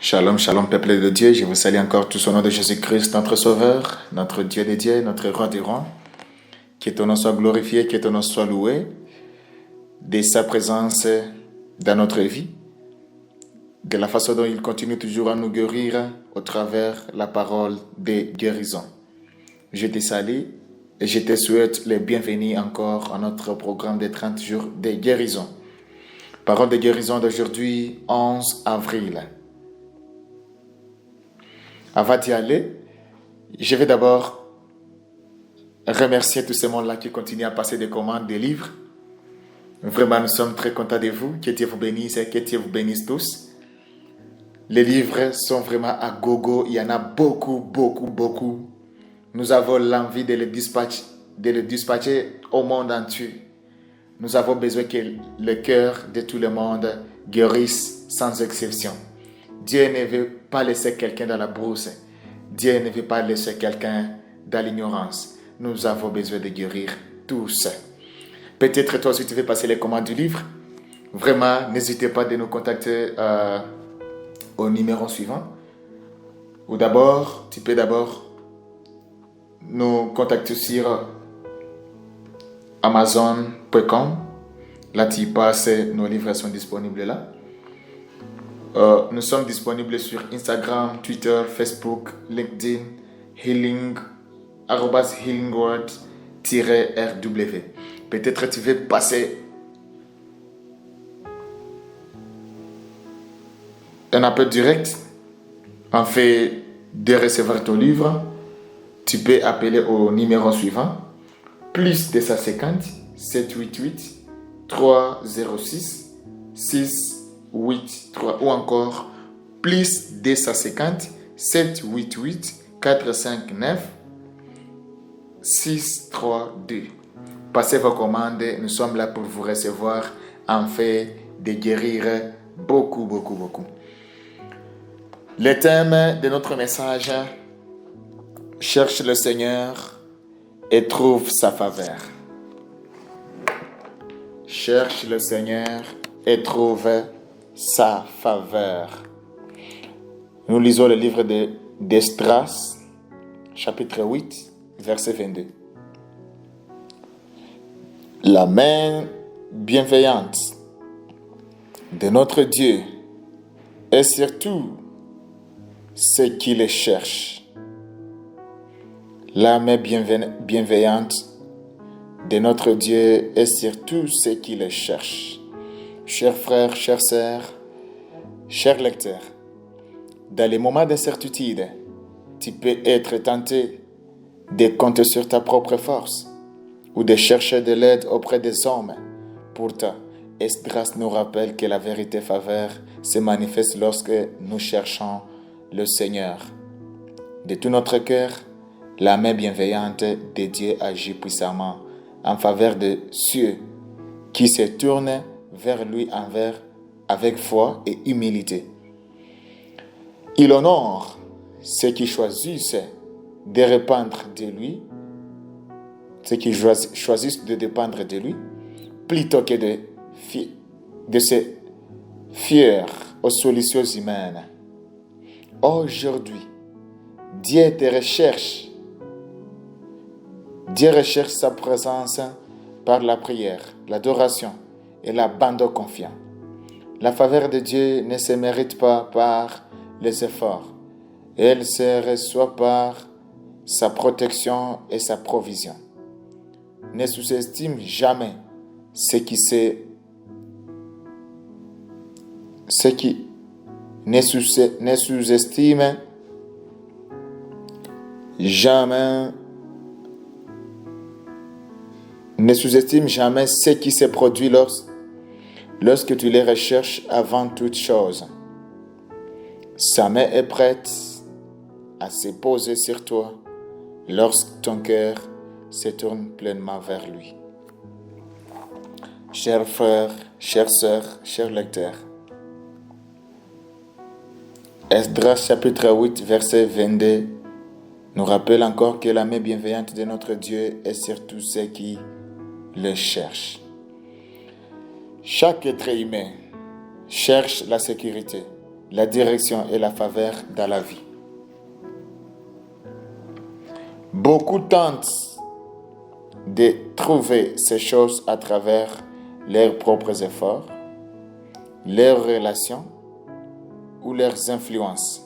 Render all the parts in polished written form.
Shalom, shalom, peuple de Dieu. Je vous salue encore tous au nom de Jésus-Christ, notre Sauveur, notre Dieu des dieux, notre Roi des rois. Que ton nom soit glorifié, que ton nom soit loué de sa présence dans notre vie, de la façon dont il continue toujours à nous guérir au travers la parole de guérison. Je te salue et je te souhaite les bienvenus encore à notre programme de 30 jours de guérison. Parole de guérison d'aujourd'hui, 11 avril. Avant d'y aller, je vais d'abord remercier tous ces mondes-là qui continuent à passer des commandes, des livres. Vraiment, nous sommes très contents de vous. Que Dieu vous bénisse et que Dieu vous bénisse tous. Les livres sont vraiment à gogo. Il y en a beaucoup, beaucoup, beaucoup. Nous avons l'envie de les dispatcher au monde entier. Nous avons besoin que le cœur de tout le monde guérisse sans exception. Dieu ne veut pas laisser quelqu'un dans la brousse. Dieu ne veut pas laisser quelqu'un dans l'ignorance. Nous avons besoin de guérir tous. Peut-être toi aussi tu veux passer les commandes du livre. Vraiment, n'hésitez pas de nous contacter au numéro suivant. Ou d'abord, tu peux d'abord nous contacter sur Amazon.com. Là, tu passes, nos livres sont disponibles là. Nous sommes disponibles sur Instagram, Twitter, Facebook, LinkedIn, healingword-rw. Peut-être tu veux passer un appel direct en fait de recevoir ton livre. Tu peux appeler au numéro suivant plus 250 788 306 683 ou encore plus 250 788 459 632. Passez vos commandes, nous sommes là pour vous recevoir en fait de guérir beaucoup, beaucoup, beaucoup. Le thème de notre message: cherche le Seigneur et trouve sa faveur. Cherche le Seigneur et trouve sa faveur. Nous lisons le livre d'Esdras, chapitre 8, verset 22. La main bienveillante de notre Dieu est surtout ce qui le cherche. La main bienveillante de notre Dieu est surtout ce qui le cherche. Chers frères, chères sœurs, chers lecteurs, dans les moments d'incertitude, tu peux être tenté de compter sur ta propre force ou de chercher de l'aide auprès des hommes. Pourtant, Esdras nous rappelle que la vérité faveur se manifeste lorsque nous cherchons le Seigneur. De tout notre cœur, la main bienveillante de Dieu agit puissamment en faveur de ceux qui se tournent vers lui avec foi et humilité. Il honore ceux qui choisissent de dépendre de lui, plutôt que de se fier aux solutions humaines. Aujourd'hui, Dieu te recherche. Dieu recherche sa présence par la prière, l'adoration et l'abandon confiant. La faveur de Dieu ne se mérite pas par les efforts. Elle se reçoit par sa protection et sa provision. Ne sous-estime jamais ne sous-estime jamais ce qui se produit lorsque tu les recherches avant toute chose. Sa main est prête à se poser sur toi lorsque ton cœur se tourne pleinement vers lui. Chers frères, chères sœurs, chers lecteurs, Esdras chapitre 8 verset 22 nous rappelle encore que la main bienveillante de notre Dieu est sur tous ceux qui le cherchent. Chaque être humain cherche la sécurité, la direction et la faveur dans la vie. Beaucoup tentent de trouver ces choses à travers leurs propres efforts, leurs relations ou leurs influences.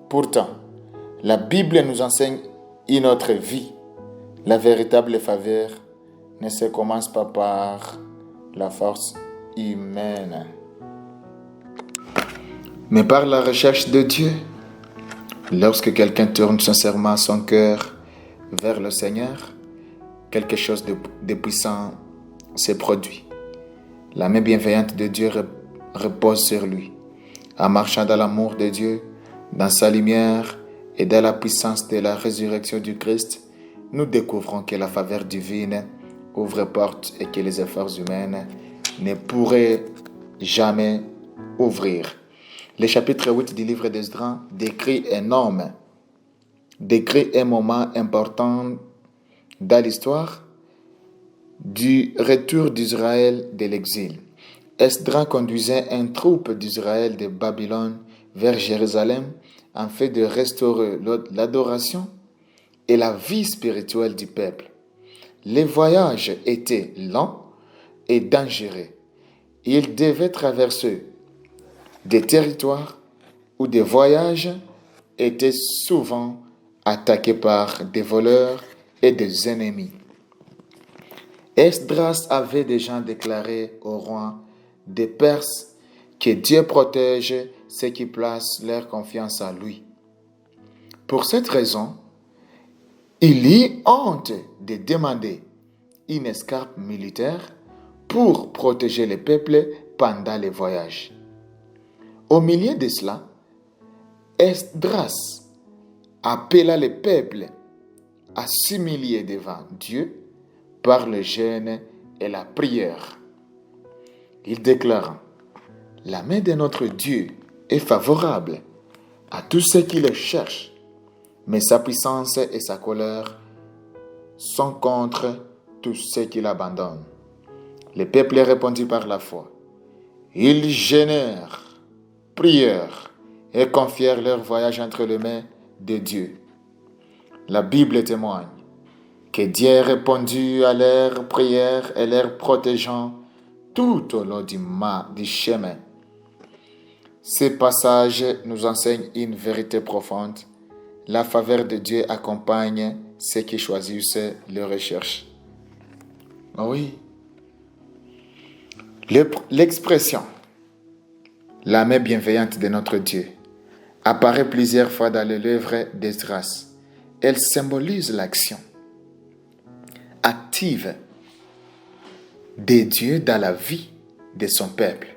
Pourtant, la Bible nous enseigne une autre vie. La véritable faveur ne se commence pas par la force humaine, mais par la recherche de Dieu. Lorsque quelqu'un tourne sincèrement son cœur vers le Seigneur, quelque chose de puissant se produit. La main bienveillante de Dieu repose sur lui. En marchant dans l'amour de Dieu, dans sa lumière et dans la puissance de la résurrection du Christ, nous découvrons que la faveur divine ouvre porte et que les efforts humains ne pourraient jamais ouvrir. Le chapitre 8 du livre d'Esdras décrit un moment important dans l'histoire du retour d'Israël de l'exil. Esdras conduisait une troupe d'Israël de Babylone vers Jérusalem afin de restaurer l'adoration et la vie spirituelle du peuple. Les voyages étaient lents et dangereux. Ils devaient traverser des territoires où des voyages étaient souvent attaqués par des voleurs et des ennemis. Esdras avait déjà déclaré au roi des Perses que Dieu protège ceux qui placent leur confiance en lui. Pour cette raison, il eut honte de demander une escarpe militaire pour protéger le peuple pendant les voyages. Au milieu de cela, Esdras appela le peuple à s'humilier devant Dieu par le jeûne et la prière. Il déclara: la main de notre Dieu est favorable à tous ceux qui le cherchent, mais sa puissance et sa colère sont contre tous ceux qui l'abandonnent. Le peuple répondit par la foi. Ils jeûnèrent, prièrent et confièrent leur voyage entre les mains de Dieu. La Bible témoigne que Dieu a répondu à leurs prières et leur protégeant tout au long du chemin. Ce passage nous enseigne une vérité profonde. La faveur de Dieu accompagne ceux qui choisissent le recherche. Oui. L'expression « la main bienveillante de notre Dieu » apparaît plusieurs fois dans l'œuvre d'Esdras. Elle symbolise l'action active de Dieu dans la vie de son peuple.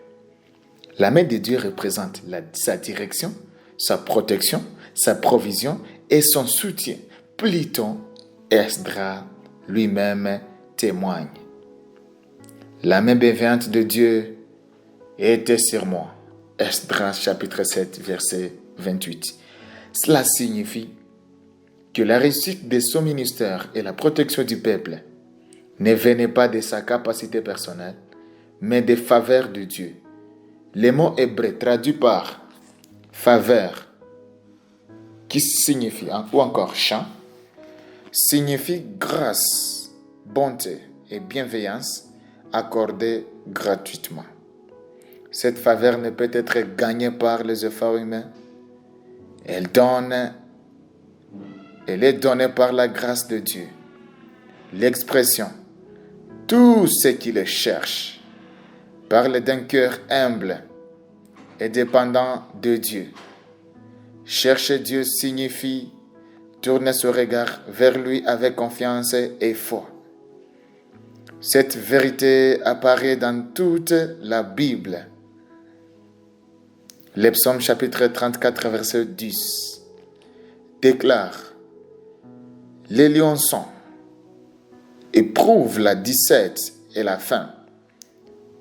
La main de Dieu représente sa direction, sa protection, sa provision et son soutien. Pluton, Esdras lui-même témoigne. La main bienveillante de Dieu était sur moi. Esdras chapitre 7, verset 28. Cela signifie que la réussite de son ministère et la protection du peuple ne venaient pas de sa capacité personnelle, mais des faveurs de Dieu. Le mot hébreu traduit par faveur, qui signifie, ou encore chant, signifie grâce, bonté et bienveillance accordée gratuitement. Cette faveur ne peut être gagnée par les efforts humains. Elle est donnée par la grâce de Dieu. L'expression « tous ceux qui le cherchent » parle d'un cœur humble et dépendant de Dieu. Chercher Dieu signifie tourner son regard vers lui avec confiance et foi. Cette vérité apparaît dans toute la Bible. Le psaume chapitre 34, verset 10 déclare: les lionçons éprouvent la disette et la faim,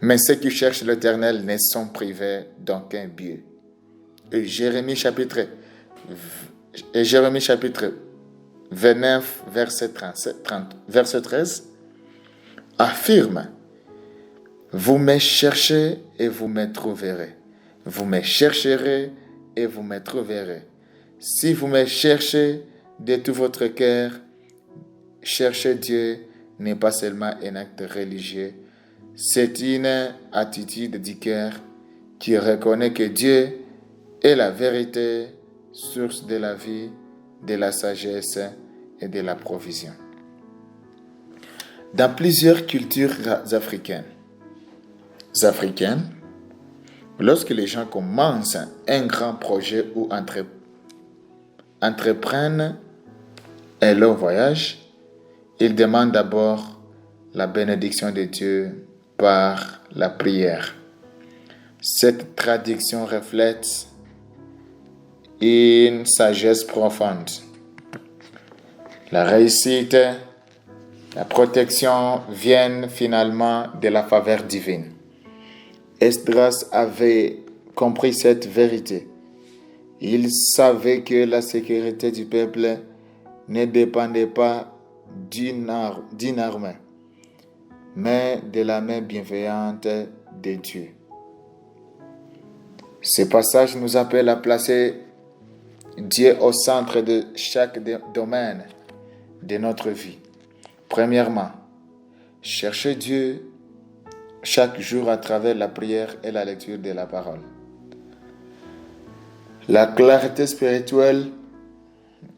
mais ceux qui cherchent l'Éternel ne sont privés d'aucun bien. Et Jérémie chapitre 29, verset 13 affirme: vous me cherchez et vous me trouverez, Vous me chercherez et vous me trouverez. Si vous me cherchez de tout votre cœur, chercher Dieu n'est pas seulement un acte religieux, c'est une attitude du cœur qui reconnaît que Dieu est la vérité, source de la vie, de la sagesse et de la provision. Dans plusieurs cultures africaines, lorsque les gens commencent un grand projet ou entreprennent un long voyage, ils demandent d'abord la bénédiction de Dieu par la prière. Cette tradition reflète une sagesse profonde. La réussite, la protection viennent finalement de la faveur divine. Esdras avait compris cette vérité. Il savait que la sécurité du peuple ne dépendait pas d'une armée, mais de la main bienveillante de Dieu. Ce passage nous appelle à placer Dieu au centre de chaque domaine de notre vie. Premièrement, chercher Dieu chaque jour à travers la prière et la lecture de la parole. La clarté spirituelle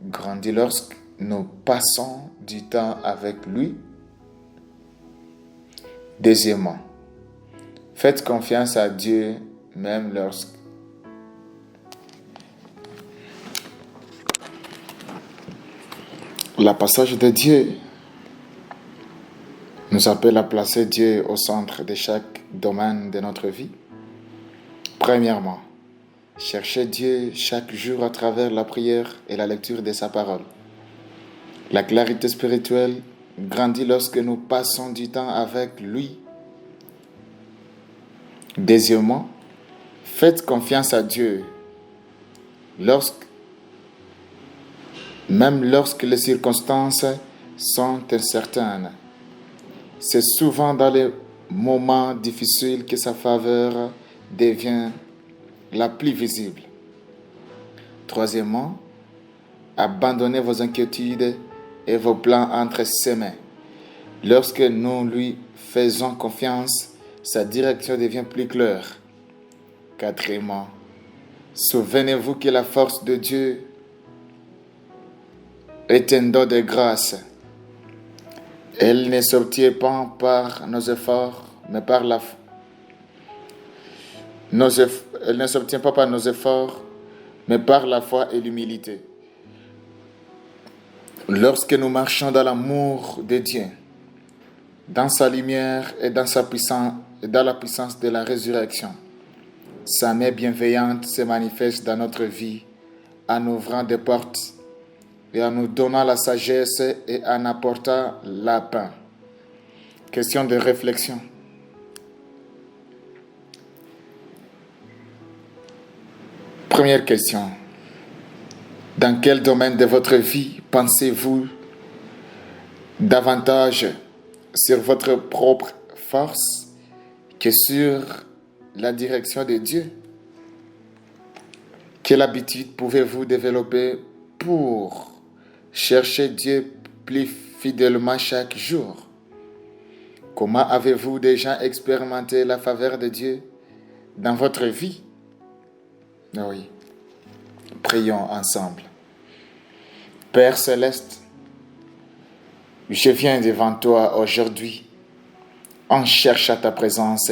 grandit lorsque nous passons du temps avec lui. Deuxièmement, faites confiance à Dieu même lorsque le passage de Dieu nous appelle à placer Dieu au centre de chaque domaine de notre vie. Premièrement, cherchez Dieu chaque jour à travers la prière et la lecture de sa parole. La clarté spirituelle grandit lorsque nous passons du temps avec lui. Deuxièmement, faites confiance à Dieu même lorsque les circonstances sont incertaines. C'est souvent dans les moments difficiles que sa faveur devient la plus visible. Troisièmement, abandonnez vos inquiétudes et vos plans entre ses mains. Lorsque nous lui faisons confiance, sa direction devient plus claire. Quatrièmement, souvenez-vous que la force de Dieu est un don de grâce. Elle ne s'obtient pas par nos efforts, mais par la foi. Elle ne s'obtient pas par nos efforts, mais par la foi et l'humilité. Lorsque nous marchons dans l'amour de Dieu, dans sa lumière et dans la puissance de la résurrection, sa main bienveillante se manifeste dans notre vie en ouvrant des portes et en nous donnant la sagesse et en apportant la paix. Question de réflexion. Première question. Dans quel domaine de votre vie pensez-vous davantage sur votre propre force que sur la direction de Dieu? Quelle habitude pouvez-vous développer pour chercher Dieu plus fidèlement chaque jour? Comment avez-vous déjà expérimenté la faveur de Dieu dans votre vie? Oui. Prions ensemble. Père céleste, je viens devant toi aujourd'hui en cherchant ta présence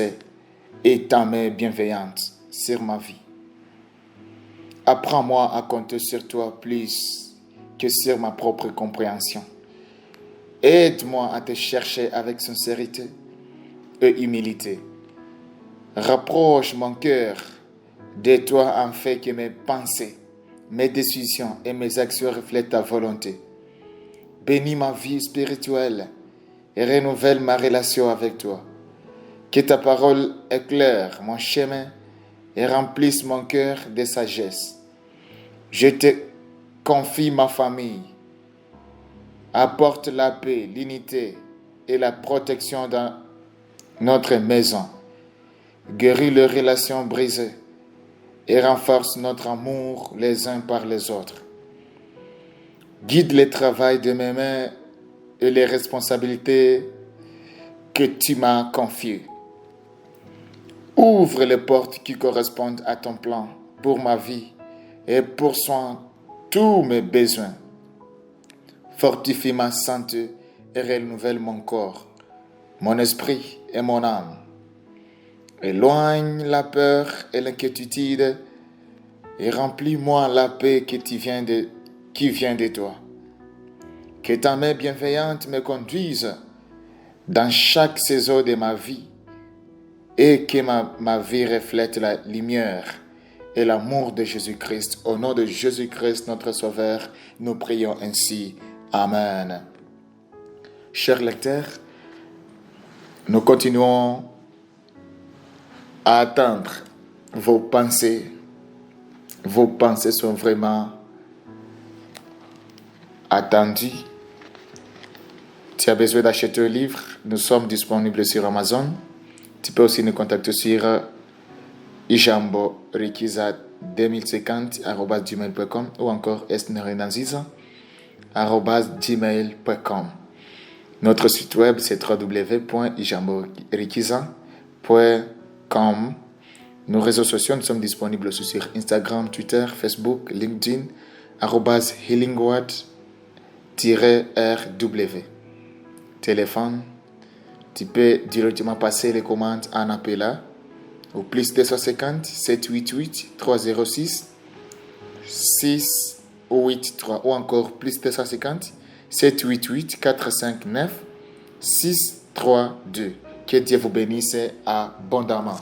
et ta main bienveillante sur ma vie. Apprends-moi à compter sur toi plus que sur ma propre compréhension. Aide-moi à te chercher avec sincérité et humilité. Rapproche mon cœur de toi afin que mes pensées, mes décisions et mes actions reflètent ta volonté. Bénis ma vie spirituelle et renouvelle ma relation avec toi. Que ta parole éclaire mon chemin et remplisse mon cœur de sagesse. Je te confie ma famille. Apporte la paix, l'unité et la protection dans notre maison. Guéris les relations brisées et renforce notre amour les uns par les autres. Guide le travail de mes mains et les responsabilités que tu m'as confiées. Ouvre les portes qui correspondent à ton plan pour ma vie et poursois tous mes besoins. Fortifie ma santé et renouvelle mon corps, mon esprit et mon âme. Éloigne la peur et l'inquiétude et remplis-moi la paix qui vient de toi. Que ta main bienveillante me conduise dans chaque saison de ma vie et que ma vie reflète la lumière et l'amour de Jésus-Christ. Au nom de Jésus-Christ, notre Sauveur, nous prions ainsi. Amen. Chers lecteurs, nous continuons à attendre vos pensées. Vos pensées sont vraiment attendues. Tu as besoin d'acheter un livre, nous sommes disponibles sur Amazon. Tu peux aussi nous contacter sur ijambo-rikiza2050@gmail.com ou encore esnerenanziza@gmail.com. Notre site web c'est www.ijambo-rikiza.com. Nos réseaux sociaux, nous sommes disponibles aussi sur Instagram, Twitter, Facebook, LinkedIn, @healingword-rw. Téléphone, tu peux directement passer les commandes en appelant au plus 250 788 306 683 ou encore plus 250 788 459 632. Que Dieu vous bénisse abondamment.